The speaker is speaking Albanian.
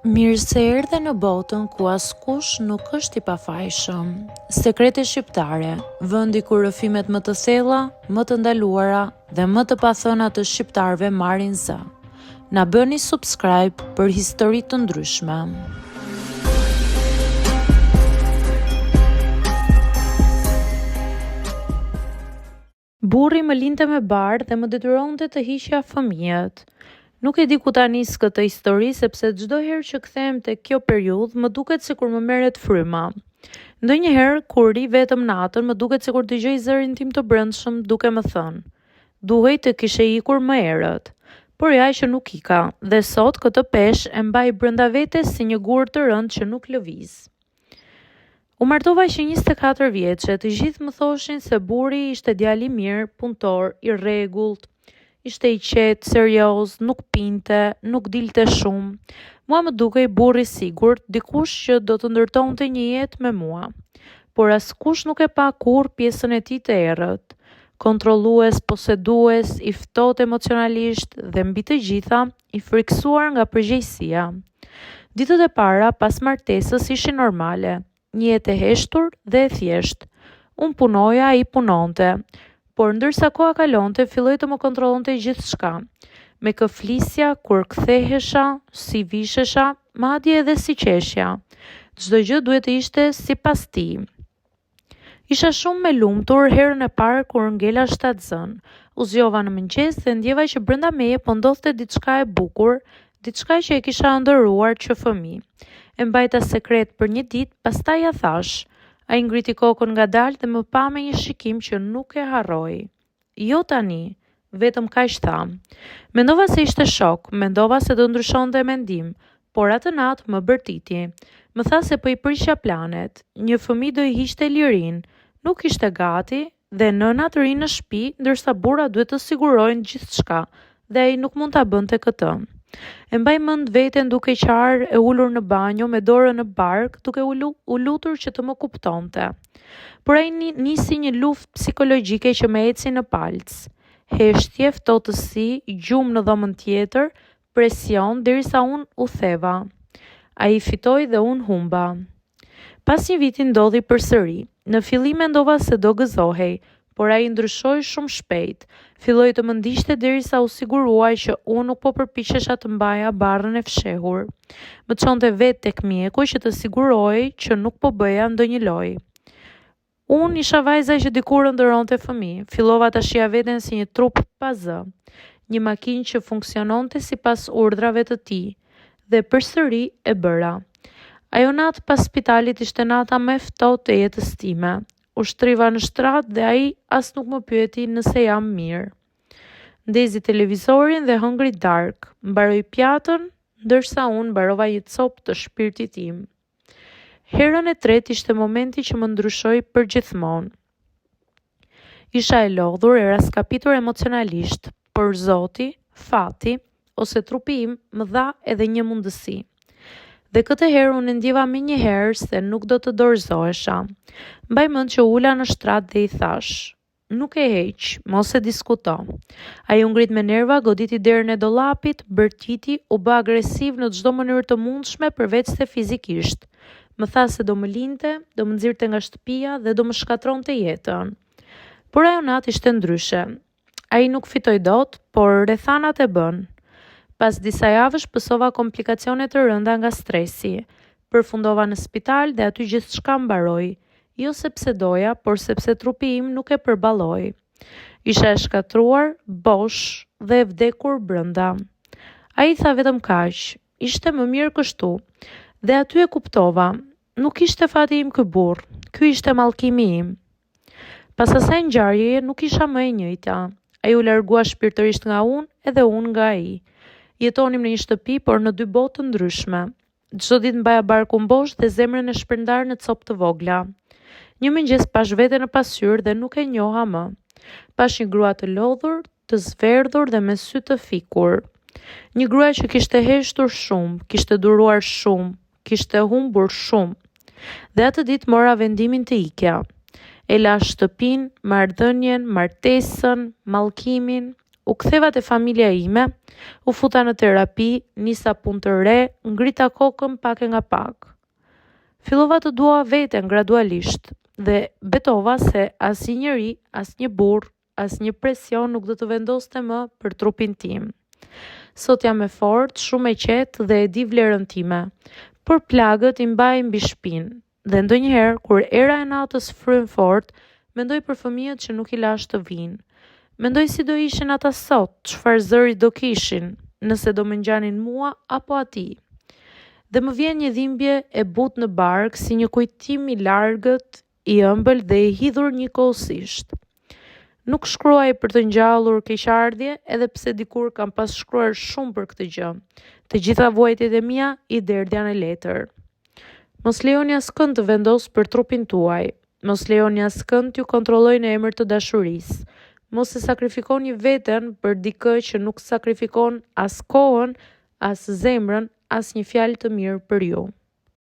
Mirë se erdhe në botën ku askush nuk është i pafajshëm. Sekrete shqiptare, vendi ku rrëfimet më të thella, më të ndaluara dhe më të pathëna të shqiptarëve marrin zë. Na bëni subscribe për histori të ndryshme. Burri më linte me bardhë dhe më detyronte të hiqja fëmijët. Nuk e di ku ta nis këtë histori sepse çdo herë që kthehem te kjo periudhë më duket sikur më merret fryma. Ndonjëherë kur ri vetëm natën më duket sikur dëgjoj zërin tim të brendshëm duke më thënë: "Duhej të kishe ikur më herët." Por ja që nuk ika, dhe sot këtë peshë e mbaj brenda vetes si një gur të rënd që nuk lëviz. U martova që 24 vjeçe, të gjithë më thoshin se burri ishte djalë i mirë, punëtor, i rregullt, ishte i qetë, serioz, nuk pinte, nuk dilte shumë. Mua më dukej burri sigurt, dikush që do të ndërtonte një jetë me mua. Por askush nuk e pa kurrë pjesën e tij të errët. Kontrollues, posedues, i ftohtë emocionalisht dhe mbi të gjitha i friksuar nga përgjegjësia. Ditët e para pas martesës ishin normale, një jetë e heshtur dhe e thjeshtë. Unë punoja, ai punonte. Por ndërsa koha kalonte, filloi të më kontrollonte gjithçka. Me kë flisja, kur kthehesha, si vishesha, madje edhe si qeshja. Çdo gjë duhet të ishte sipas tij. Isha shumë me lumtur herën e parë kur ngela shtatzën. U zgjova në mëngjes dhe ndjeva që brenda meje po ndodhte diçka e bukur, diçka që e kisha ëndërruar që fëmijë. E mbajta sekret për një ditë, pastaj ja thash. Ai ngriti kokën ngadalë dhe më pa me një shikim që nuk e harroj. "Jo tani," vetëm kaq tha. Mendova se ishte shok, mendova se do ndryshonte mendim, por atë natë më bërtiti. Më tha se po i priqja planet, një fëmijë do i hiqte lirinë, nuk ishte gati dhe nëna të rinë në shtëpi, ndërsa burra duhet të sigurojnë gjithçka dhe ai nuk mund ta bënte këtë. E mbaj mend veten duke qarë e ulur në banjo me dorën në bark, duke u lutur që të më kuptonte. Por ai nisi një luftë psikologjike që më eci në palc. Heshtje, ftohtësi, gjumë në dhomën tjetër, presion derisa unë u theva. Ai fitoi dhe unë humba. Pas një viti ndodhi përsëri. Në fillim mendova se do gëzohej, por ai ndryshoi shumë shpejt. Filloi të më ndiqte derisa u siguruaj që unë nuk po përpiqesha të mbaja barrën e fshehur. Më çonte vetë tek mjeku që të sigurohej që nuk po bëja ndonjë lojë. Unë isha vajza që dikur ëndërronte fëmijë. Fillova ta shija veten si një trup pa zë, një makinë që funksiononte sipas urdhrave të tij. Dhe përsëri e bëra. Ajo natë pas spitalit ishte nata më e ftohtë e jetës time. U shtriva në shtrat dhe ai as nuk më pyeti nëse jam mirë. Ndezi televizorin dhe hëngri darkë, mbaroi pjatën, ndërsa unë mbarova një copë të shpirtit tim. Herën e tretë ishte momenti që më ndryshoi përgjithmonë. Isha e lodhur, e raskapitur emocionalisht, por Zoti, fati, ose trupi im më dha edhe një mundësi. Dhe këtë herë unë ndjeva menjëherë se nuk do të dorëzohesha. Mbaj mend që ula në shtrat dhe i thash: "Nuk e heq, mos e diskuto." Ai u ngrit me nerva, goditi derën e dollapit, bërtiti, u bë agresiv në çdo mënyrë të mundshme përveç se fizikisht. Më tha se do më linte, do më nxirrte nga shtëpia dhe do më shkatronte jetën. Por ajo natë ishte ndryshe. Ai nuk fitoi dot, por rrethanat e bën. Pas disa javësh pësova komplikacione të rënda nga stresi. Përfundova në spital dhe aty gjithçka mbaroi. Jo sepse doja, por sepse trupi im nuk e përballoi. Isha e shkatruar, bosh dhe e vdekur brenda. Ai tha vetëm kaq, ishte më mirë kështu. Dhe aty e kuptova, nuk ishte fati im ky burr, ky ishte mallkimi im. Pas asaj ngjarjeje nuk isha më e njëjta. Ai u largua shpirtërisht nga unë edhe unë nga ai. Jetonim në një shtëpi, por në dy botë të ndryshme. Çdo ditë mbaja barkun bosh dhe zemrën e shpërndar në copë të vogla. Një mëngjes pash veten në pasqyrë dhe nuk e njoha më. Pash një grua të lodhur, të zverdhur dhe me sy të fikur. Një grua që kishte heshtur shumë, kishte duruar shumë, kishte humbur shumë. Dhe atë ditë mora vendimin të ikja. E la shtëpinë, marrëdhënien, martesën, mallkimin. U ktheva te familja ime, u futa në terapi, nisa punë të re, ngrita kokën pak e nga pak. Fillova të dua veten gradualisht dhe betova se asnjë njeri, asnjë burr, asnjë presion nuk do të vendoste më për trupin tim. Sot jam e fortë, shumë e qetë dhe e di vlerën time, por plagët i mbaj mbi shpinë dhe ndonjëherë kur era e natës fryn fort, mendoj për fëmijët që nuk i lash të vinë. Mendoj si do ishin ata sot, çfarë zëri do kishin, nëse do më ngjanin mua apo atij. Dhe më vjen një dhimbje e butë në bark si një kujtim i largët, i ëmbël dhe i hidhur njëkohësisht. Nuk shkruaj për të ngjallur keqardhje, edhe pse dikur kam pas shkruar shumë për këtë gjë. Të gjitha vuajtjet e mia i derdhja në letër. Mos lejoni askënd të vendos për trupin tuaj. Mos lejoni askënd t'ju kontrollojë në emër të dashurisë. Mos e sakrifikoni veten për dikë që nuk sakrifikon as kohën, as zemrën, as një fjalë të mirë për ju.